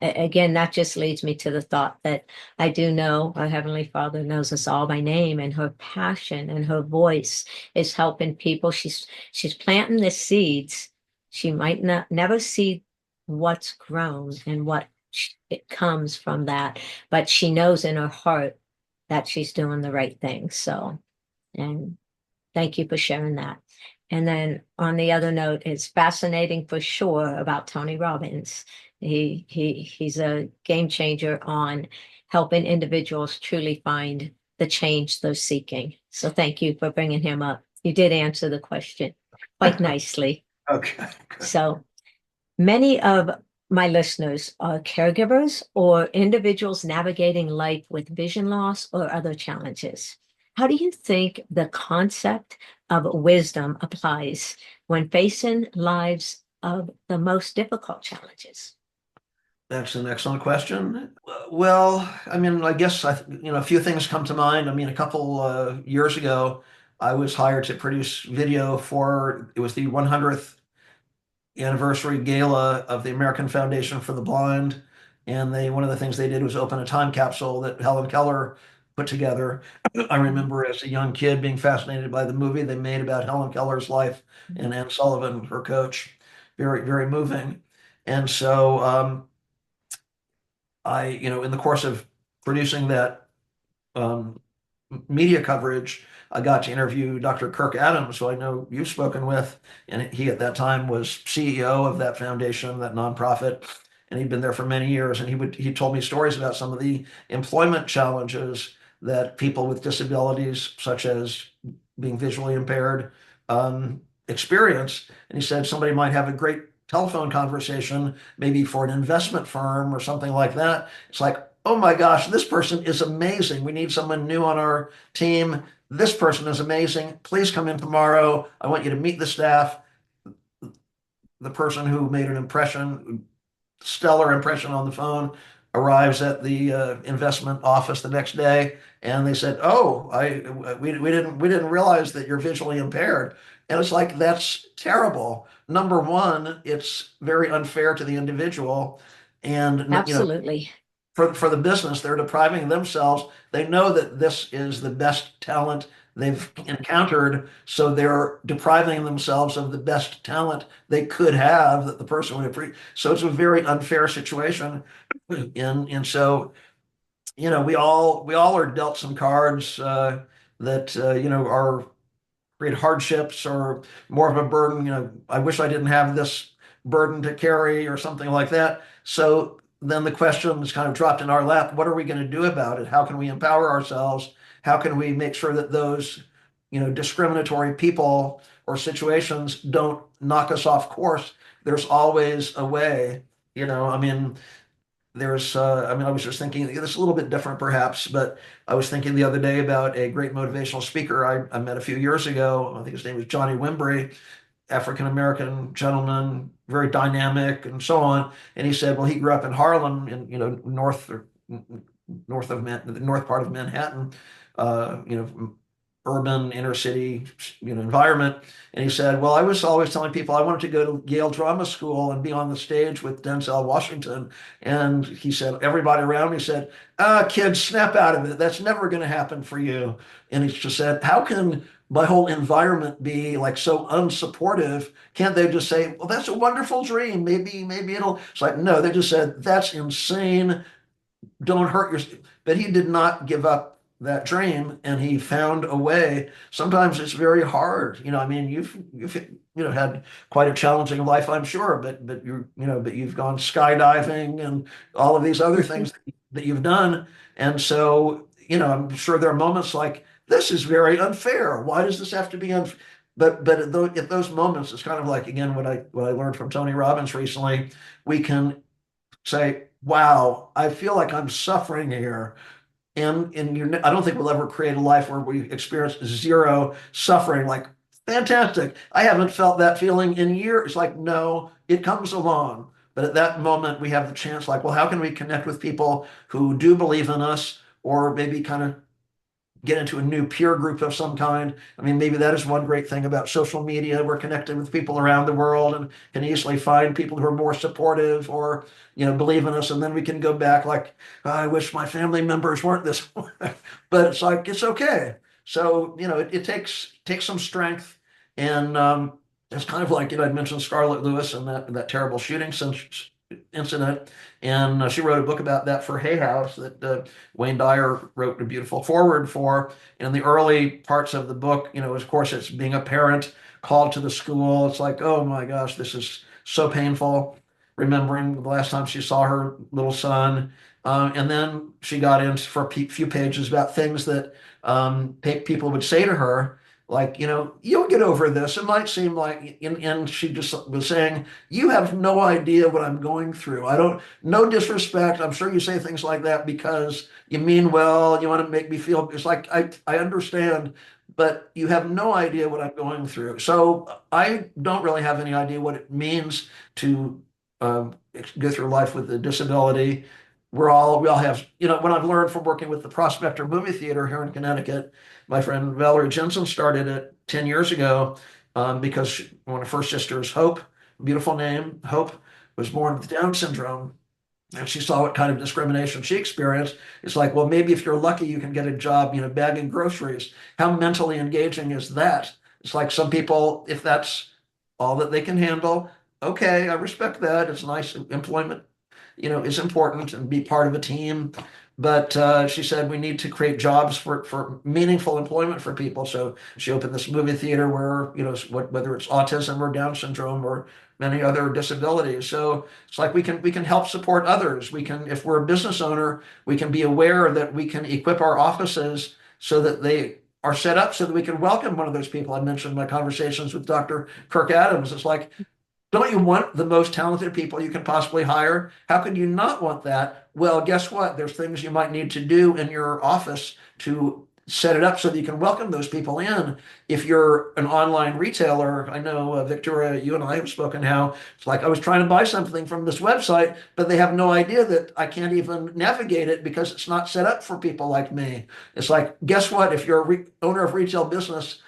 S1: Again, that just leads me to the thought that I do know our Heavenly Father knows us all by name, and her passion and her voice is helping people. She's planting the seeds. She might not never see what's grown and it comes from that, but she knows in her heart that she's doing the right thing. So, and thank you for sharing that. And then on the other note, it's fascinating for sure about Tony Robbins. He's a game changer on helping individuals truly find the change they're seeking. So thank you for bringing him up. You did answer the question quite nicely.
S2: Okay, good.
S1: So many of my listeners are caregivers or individuals navigating life with vision loss or other challenges. How do you think the concept of wisdom applies when facing lives of the most difficult challenges?
S2: That's an excellent question. Well, I mean, I guess a few things come to mind. I mean, a couple years ago, I was hired to produce video for it was the 100th anniversary gala of the American Foundation for the Blind, and one of the things they did was open a time capsule that Helen Keller put together. I remember as a young kid being fascinated by the movie they made about Helen Keller's life and Anne Sullivan, her coach. Very, very moving. And so in the course of producing that um, media coverage, I got to interview Dr. Kirk Adams, who I know you've spoken with, and he at that time was CEO of that foundation, that nonprofit, and he'd been there for many years. And he told me stories about some of the employment challenges that people with disabilities, such as being visually impaired, experience. And he said somebody might have a great telephone conversation, maybe for an investment firm or something like that. It's like, oh my gosh, this person is amazing. We need someone new on our team. This person is amazing. Please come in tomorrow. I want you to meet the staff. The person who made an impression, stellar impression on the phone, arrives at the investment office the next day, and they said, "Oh, we didn't realize that you're visually impaired." And it's like that's terrible. Number one, it's very unfair to the individual, and
S1: Absolutely.
S2: for the business, they're depriving themselves. They know that this is the best talent they've encountered, so they're depriving themselves of the best talent they could have that the person would appreciate. So it's a very unfair situation, and so we all are dealt some cards that are create hardships or more of a burden. I wish I didn't have this burden to carry or something like that. So then the question is kind of dropped in our lap. What are we going to do about it? How can we empower ourselves? How can we make sure that those, discriminatory people or situations don't knock us off course? There's always a way. I mean, I was just thinking, this is a little bit different perhaps, but I was thinking the other day about a great motivational speaker I met a few years ago. I think his name was Johnny Wimbry, African American gentleman, very dynamic and so on. And he said, well, he grew up in Harlem, in the north part of Manhattan, urban inner city, environment. And he said, well, I was always telling people I wanted to go to Yale Drama School and be on the stage with Denzel Washington. And he said, everybody around me said, kids, snap out of it. That's never going to happen for you. And he just said, how can my whole environment be like so unsupportive? Can't they just say, well, that's a wonderful dream. Maybe it'll. It's like, no, they just said, that's insane. Don't hurt yourself. But he did not give up that dream, and he found a way. Sometimes it's very hard. I mean, you've had quite a challenging life, I'm sure, but you've gone skydiving and all of these other things that you've done. And so, I'm sure there are moments like this is very unfair. Why does this have to be unfair? But at those moments, it's kind of like, again, what I learned from Tony Robbins recently. We can say, wow, I feel like I'm suffering here. And I don't think we'll ever create a life where we experience zero suffering. Like, fantastic. I haven't felt that feeling in years. It's like, no, it comes along. But at that moment, we have the chance, like, well, how can we connect with people who do believe in us, or maybe kind of get into a new peer group of some kind. I mean, maybe that is one great thing about social media. We're connected with people around the world and can easily find people who are more supportive or, believe in us. And then we can go back like, "Oh, I wish my family members weren't this way." But it's like, it's okay. So, it takes some strength. And it's kind of like, I mentioned Scarlett Lewis and that terrible shooting incident. And she wrote a book about that for Hay House that Wayne Dyer wrote a beautiful foreword for. And in the early parts of the book, of course, it's being a parent called to the school. It's like, oh my gosh, this is so painful. Remembering the last time she saw her little son. And then she got into for a few pages about things that people would say to her, like, you'll get over this. It might seem like, and she just was saying, you have no idea what I'm going through. No disrespect. I'm sure you say things like that because you mean well, you want to make me feel, it's like, I understand, but you have no idea what I'm going through. So I don't really have any idea what it means to go through life with a disability. We all have, what I've learned from working with the Prospector Movie Theater here in Connecticut. My friend Valerie Jensen started it 10 years ago because one of her first sisters, Hope, beautiful name, Hope, was born with Down syndrome. And she saw what kind of discrimination she experienced. It's like, well, maybe if you're lucky, you can get a job, bagging groceries. How mentally engaging is that? It's like some people, if that's all that they can handle, okay, I respect that. It's nice. Employment, is important and be part of a team. But she said we need to create jobs for meaningful employment for people. So she opened this movie theater where, whether it's autism or Down syndrome or many other disabilities. So it's like we can help support others. We can, if we're a business owner, we can be aware that we can equip our offices so that they are set up so that we can welcome one of those people. I mentioned my conversations with Dr. Kirk Adams. It's like, don't you want the most talented people you can possibly hire? How could you not want that? Well, guess what? There's things you might need to do in your office to set it up so that you can welcome those people in. If you're an online retailer, I know, Victoria, you and I have spoken how it's like I was trying to buy something from this website, but they have no idea that I can't even navigate it because it's not set up for people like me. It's like, guess what? If you're a owner of retail business,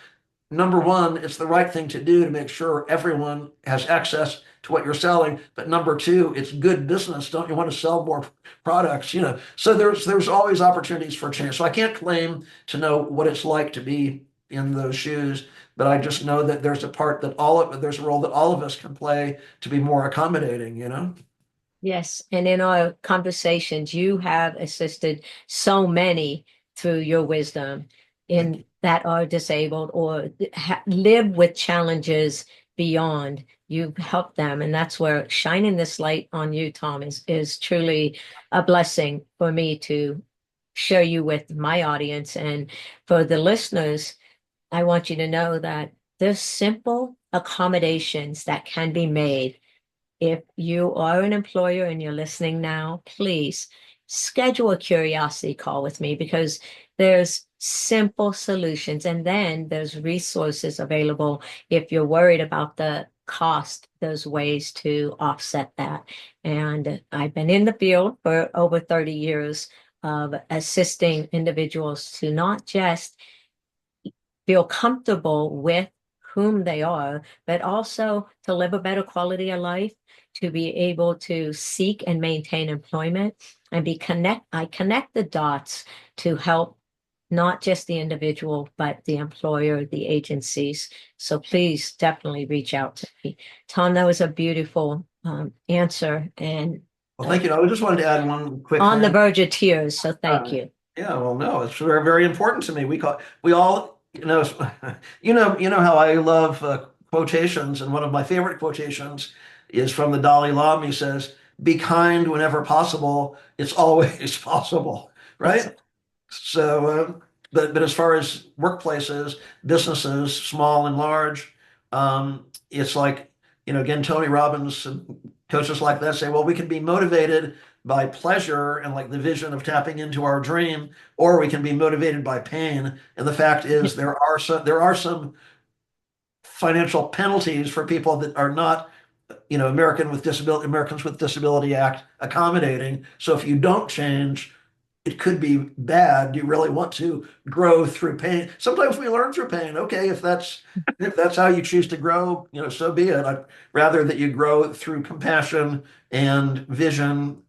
S2: number one, it's the right thing to do to make sure everyone has access to what you're selling. But number two, it's good business. Don't you want to sell more products? So there's always opportunities for change. So I can't claim to know what it's like to be in those shoes, but I just know that there's a role that all of us can play to be more accommodating.
S1: Yes. And in our conversations, you have assisted so many through your wisdom
S2: Thank
S1: in
S2: you.
S1: that are disabled or live with challenges beyond. You've helped them. And that's where shining this light on you, Tom, is truly a blessing for me to share you with my audience. And for the listeners, I want you to know that there's simple accommodations that can be made. If you are an employer and you're listening now, please schedule a curiosity call with me because there's simple solutions. And then there's resources available. If you're worried about the cost, there's ways to offset that. And I've been in the field for over 30 years of assisting individuals to not just feel comfortable with whom they are, but also to live a better quality of life, to be able to seek and maintain employment and I connect the dots to help not just the individual, but the employer, the agencies. So please definitely reach out to me. Tom, that was a beautiful answer and
S2: Well,
S1: uh,
S2: thank you. I just wanted to add one quick
S1: on the
S2: thing.
S1: verge of tears. So thank
S2: Uh,
S1: you.
S2: yeah, well, no, it's very, very important to me. We all, you know how I love quotations, and one of my favorite quotations is from the Dalai Lama. He says, "Be kind whenever possible. It's always possible."
S1: It's
S2: Right? So, but as far as workplaces, businesses, small and large, it's like, again, Tony Robbins and coaches like that say, well, we can be motivated by pleasure and like the vision of tapping into our dream, or we can be motivated by pain. And the fact is, there are some financial penalties for people that are not, Americans with Disability Act accommodating. So if you don't change, it could be bad. Do you really want to grow through pain? Sometimes we learn through pain. Okay, if that's how you choose to grow, so be it. I'd rather that you grow through compassion and vision,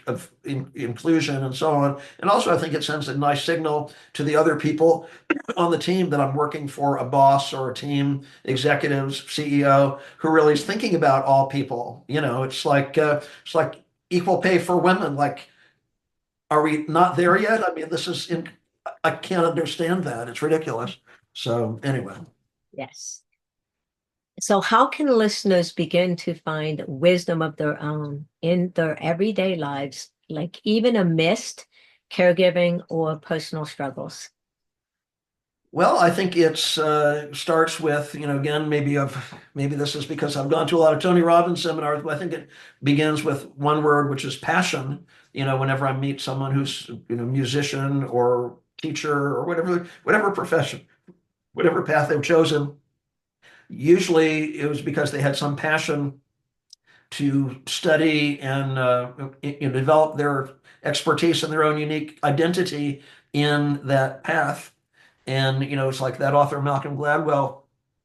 S2: of inclusion and so on. And also, I think it sends a nice signal to the other people on the team that I'm working for, a boss or a team, executives, CEO, who really is thinking about all people. It's like equal pay for women. Like, are we not there yet? I mean, I can't understand that. It's ridiculous. So anyway,
S1: yes. So, how can listeners begin to find wisdom of their own in their everyday lives, like even amidst caregiving or personal struggles?
S2: well, I think it's starts with, again, maybe this is because I've gone to a lot of Tony Robbins seminars, but I think it begins with one word, which is passion. Whenever I meet someone who's, musician or teacher or whatever profession, whatever path they've chosen, usually it was because they had some passion to study and develop their expertise and their own unique identity in that path. And it's like that author Malcolm Gladwell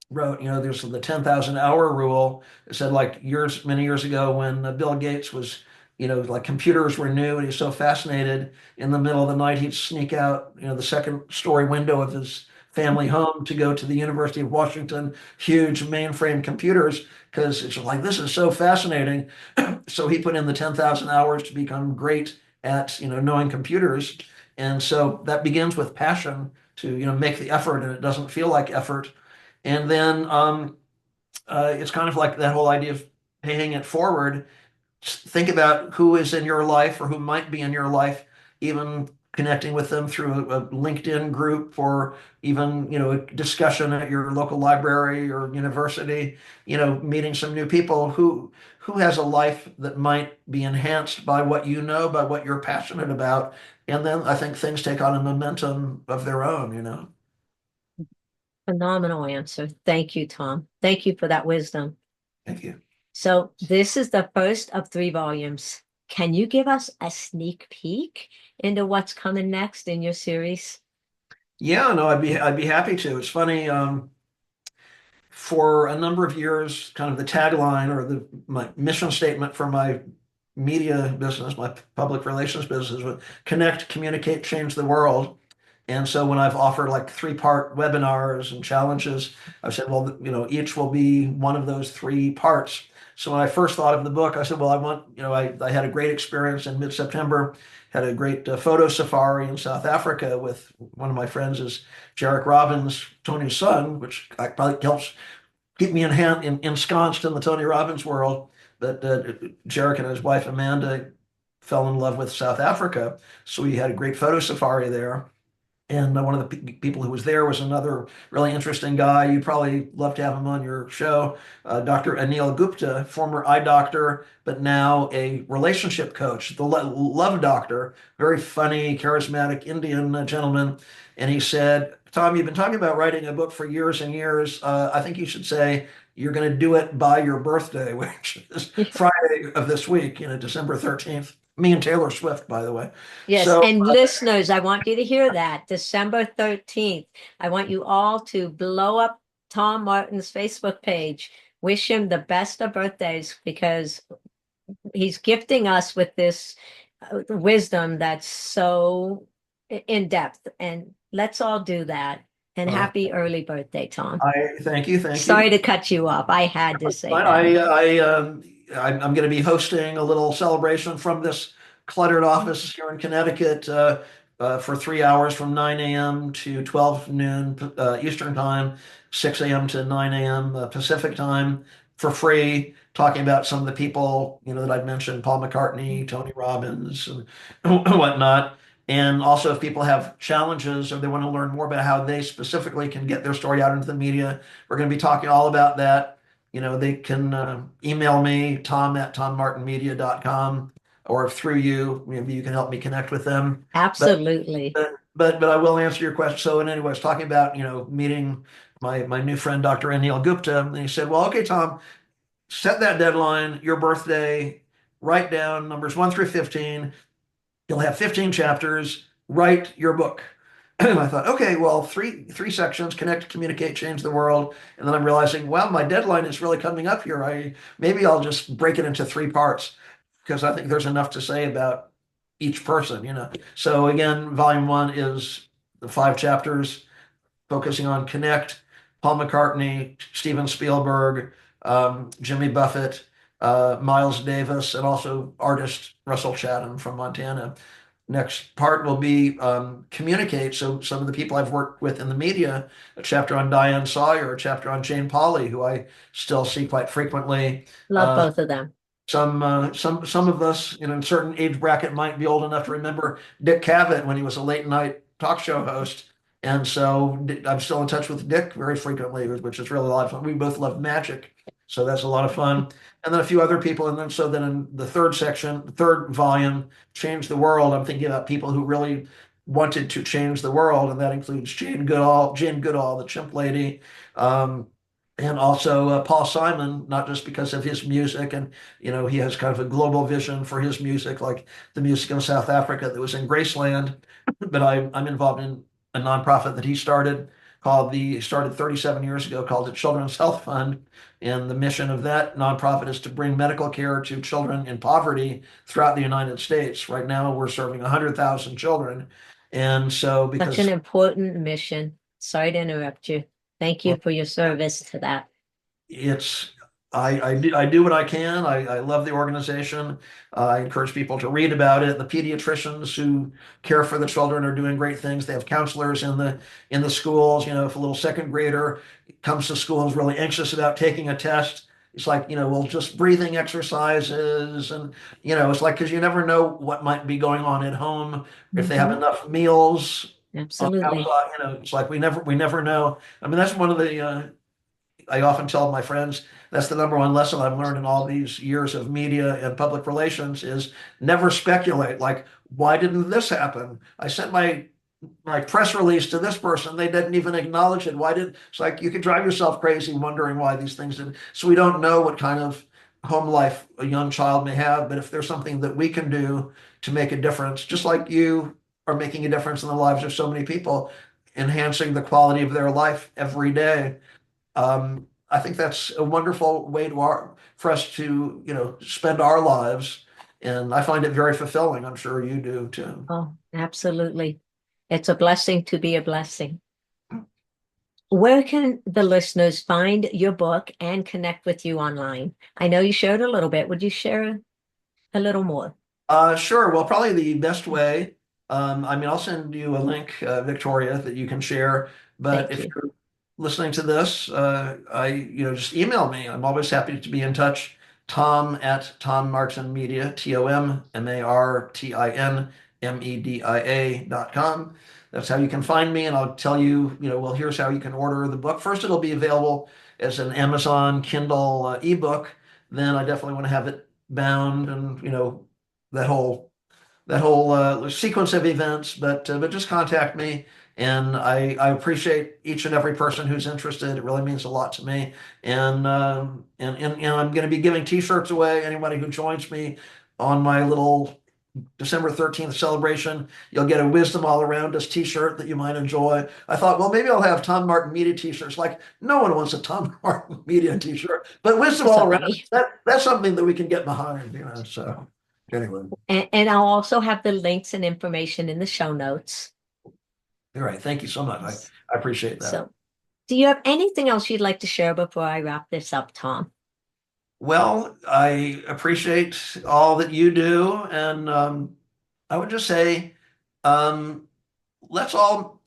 S2: wrote. There's the 10,000 hour rule. It said like many years ago when Bill Gates was, like computers were new and he's so fascinated. In the middle of the night, he'd sneak out, the second story window of his family home to go to the University of Washington, huge mainframe computers, because it's like, this is so fascinating. So he put in the 10,000 hours to become great at, knowing computers. And so that begins with passion to, make the effort, and it doesn't feel like effort. And then it's kind of like that whole idea of paying it forward. Think about who is in your life or who might be in your life, even connecting with them through a LinkedIn group, or even, a discussion at your local library or university, meeting some new people who has a life that might be enhanced by what you know, by what you're passionate about. And then I think things take on a momentum of their own.
S1: Phenomenal answer. Thank you, Tom. Thank you for that wisdom.
S2: Thank you.
S1: So this is the first of 3 volumes. Can you give us a sneak peek into what's coming next in your series?
S2: Yeah, no, I'd be happy to. It's funny. For a number of years, kind of the tagline or my mission statement for my media business, my public relations business, was connect, communicate, change the world. And so when I've offered like 3-part webinars and challenges, I've said, well, each will be one of those 3 parts. So when I first thought of the book, I said, well, I had a great experience in mid-September, had a great photo safari in South Africa with one of my friends is Jarek Robbins, Tony's son, which probably helps keep me ensconced in the Tony Robbins world. But Jarek and his wife Amanda fell in love with South Africa, so we had a great photo safari there. And one of the people who was there was another really interesting guy. You'd probably love to have him on your show, Dr. Anil Gupta, former eye doctor, but now a relationship coach, the love doctor, very funny, charismatic Indian gentleman. And he said, Tom, you've been talking about writing a book for years and years. I think you should say you're going to do it by your birthday, which is Friday of this week, December 13th. Me and Taylor Swift, by the way.
S1: Yes,
S2: So
S1: and listeners, I want you to hear that. December 13th. I want you all to blow up Tom Martin's Facebook page. Wish him the best of birthdays because he's gifting us with this wisdom that's so in depth. And let's all do that. And
S2: uh,
S1: happy early birthday, Tom.
S2: I thank you, thank you.
S1: Sorry to cut you off. I had to say
S2: Fine.
S1: that.
S2: I'm going to be hosting a little celebration from this cluttered office here in Connecticut for 3 hours from 9 a.m. to 12 noon Eastern time, 6 a.m. to 9 a.m. Pacific time for free, talking about some of the people, that I've mentioned, Paul McCartney, Tony Robbins, and whatnot. And also, if people have challenges or they want to learn more about how they specifically can get their story out into the media, we're going to be talking all about that. They can email me, tom@tommartinmedia.com, or through you, maybe you can help me connect with them. But
S1: Absolutely.
S2: but I will answer your question. So, anyway, I was talking about, meeting my new friend, Dr. Anil Gupta, and he said, well, okay, Tom, set that deadline, your birthday, write down numbers 1 through 15. You'll have 15 chapters, write your book. And I thought, okay, well, three sections: connect, communicate, change the world. And then I'm realizing, wow, my deadline is really coming up here. Maybe I'll just break it into 3 parts because I think there's enough to say about each person. So again, volume 1 is the 5 chapters focusing on connect, Paul McCartney, Steven Spielberg, Jimmy Buffett, Miles Davis, and also artist Russell Chatham from Montana. Next part will be communicate. So some of the people I've worked with in the media, a chapter on Diane Sawyer, a chapter on Jane Pauley, who I still see quite frequently.
S1: Love both of them.
S2: Some of us, in a certain age bracket, might be old enough to remember Dick Cavett when he was a late night talk show host. And so I'm still in touch with Dick very frequently, which is really a lot of fun. We both love magic, so that's a lot of fun. And then a few other people, and then in the third section, the third volume, Change the World, I'm thinking about people who really wanted to change the world, and that includes Jane Goodall, the chimp lady, and also Paul Simon, not just because of his music, and he has kind of a global vision for his music, like the music in South Africa that was in Graceland. But I'm involved in a nonprofit that he started started 37 years ago, called the Children's Health Fund. And the mission of that nonprofit is to bring medical care to children in poverty throughout the United States. Right now, we're serving 100,000 children. And so,
S1: Such
S2: because
S1: an important mission. Sorry to interrupt you. Thank you
S2: Well,
S1: for your service to that.
S2: it's I do what I can. I love the organization. I encourage people to read about it. The pediatricians who care for the children are doing great things. They have counselors in the schools. If a little second grader comes to school and is really anxious about taking a test, it's like, well, just breathing exercises, and it's like, because you never know what might be going on at home, if they have
S1: Hmm.
S2: enough meals
S1: Absolutely.
S2: outside. It's like we never know. I mean, that's one of the I often tell my friends, that's the number one lesson I've learned in all these years of media and public relations is never speculate. Like, why didn't this happen? I sent my press release to this person. They didn't even acknowledge it. Why did it's like you could drive yourself crazy wondering why these things did. So we don't know what kind of home life a young child may have, but if there's something that we can do to make a difference, just like you are making a difference in the lives of so many people, enhancing the quality of their life every day. I think that's a wonderful way for us to, spend our lives. And I find it very fulfilling. I'm sure you do too.
S1: Oh, absolutely. It's a blessing to be a blessing. Where can the listeners find your book and connect with you online? I know you shared a little bit. Would you share a little more?
S2: Sure. Well, probably the best way. I mean, I'll send you a link, Victoria, that you can share. But
S1: Thank
S2: if
S1: you.
S2: you're listening to this, just email me. I'm always happy to be in touch. Tom at Tom Martin Media, TomMartinmedia.com. That's how you can find me, and I'll tell you, well, here's how you can order the book. First, it'll be available as an Amazon Kindle ebook. Then I definitely want to have it bound, and that whole sequence of events. But just contact me, and I appreciate each and every person who's interested. It really means a lot to me. And I'm going to be giving T-shirts away. Anybody who joins me on my little December 13th celebration, you'll get a Wisdom All Around Us T-shirt that you might enjoy. I thought, well, maybe I'll have Tom Martin Media T-shirts. Like, no one wants a Tom Martin Media T-shirt, but Wisdom
S1: It's
S2: All Around
S1: okay.
S2: Us, that's something that we can get behind. So anyway.
S1: And I'll also have the links and information in the show notes.
S2: All right. Thank you so much. I appreciate that.
S1: So, do you have anything else you'd like to share before I wrap this up, Tom?
S2: Well, I appreciate all that you do. And I would just say, um, let's all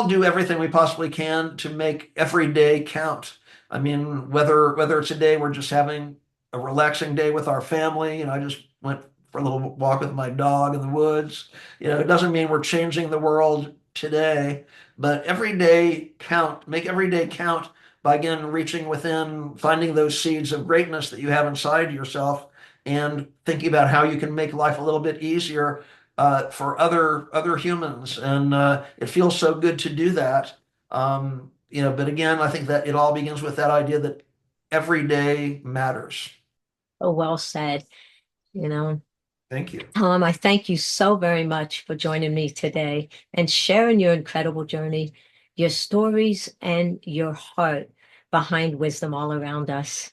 S2: do everything we possibly can to make every day count. I mean, whether it's a day we're just having a relaxing day with our family, I just went for a little walk with my dog in the woods. It doesn't mean we're changing the world today, but every day count. Make every day count by again reaching within, finding those seeds of greatness that you have inside yourself, and thinking about how you can make life a little bit easier for other humans, and it feels so good to do that. But again, I think that it all begins with that idea that every day matters.
S1: Oh, well said. You know,
S2: Thank you.
S1: Tom, I thank you so very much for joining me today and sharing your incredible journey, your stories, and your heart behind wisdom all around us.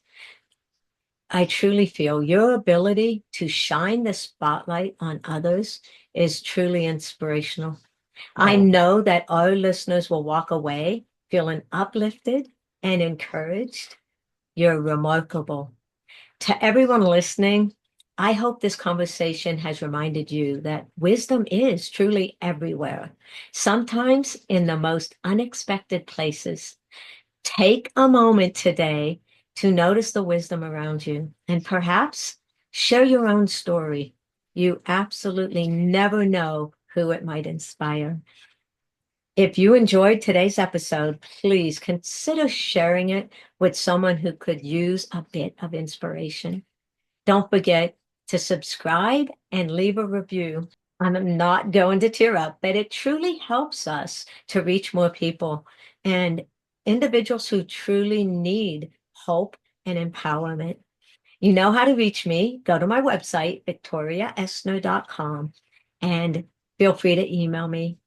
S1: I truly feel your ability to shine the spotlight on others is truly inspirational. I
S2: Oh,
S1: know that our listeners will walk away feeling uplifted and encouraged. You're remarkable. To everyone listening, I hope this conversation has reminded you that wisdom is truly everywhere, sometimes in the most unexpected places. Take a moment today to notice the wisdom around you and perhaps share your own story. You absolutely never know who it might inspire. If you enjoyed today's episode, please consider sharing it with someone who could use a bit of inspiration. Don't forget to subscribe and leave a review. I'm not going to tear up, but it truly helps us to reach more people and individuals who truly need hope and empowerment. You know how to reach me. Go to my website, victoriaesner.com, and feel free to email me.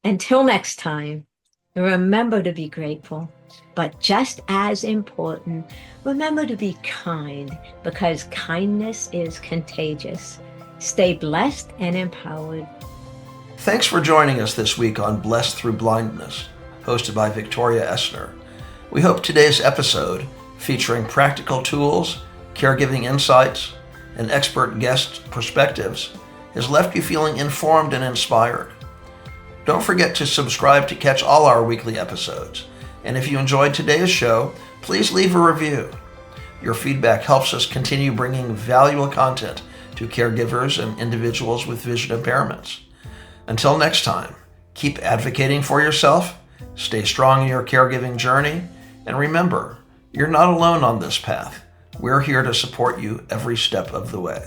S1: Until next time, remember to be grateful, but just as important, remember to be kind because kindness is contagious. Stay blessed and empowered.
S2: thanks for joining us this week on Blessed Through Blindness. hosted by Victoria Essner. We hope today's episode, featuring practical tools, caregiving insights, and expert guest perspectives, has left you feeling informed and inspired. Don't forget to subscribe to catch all our weekly episodes. And if you enjoyed today's show, please leave a review. Your feedback helps us continue bringing valuable content to caregivers and individuals with vision impairments. Until next time, keep advocating for yourself, stay strong in your caregiving journey, and remember, you're not alone on this path. We're here to support you every step of the way.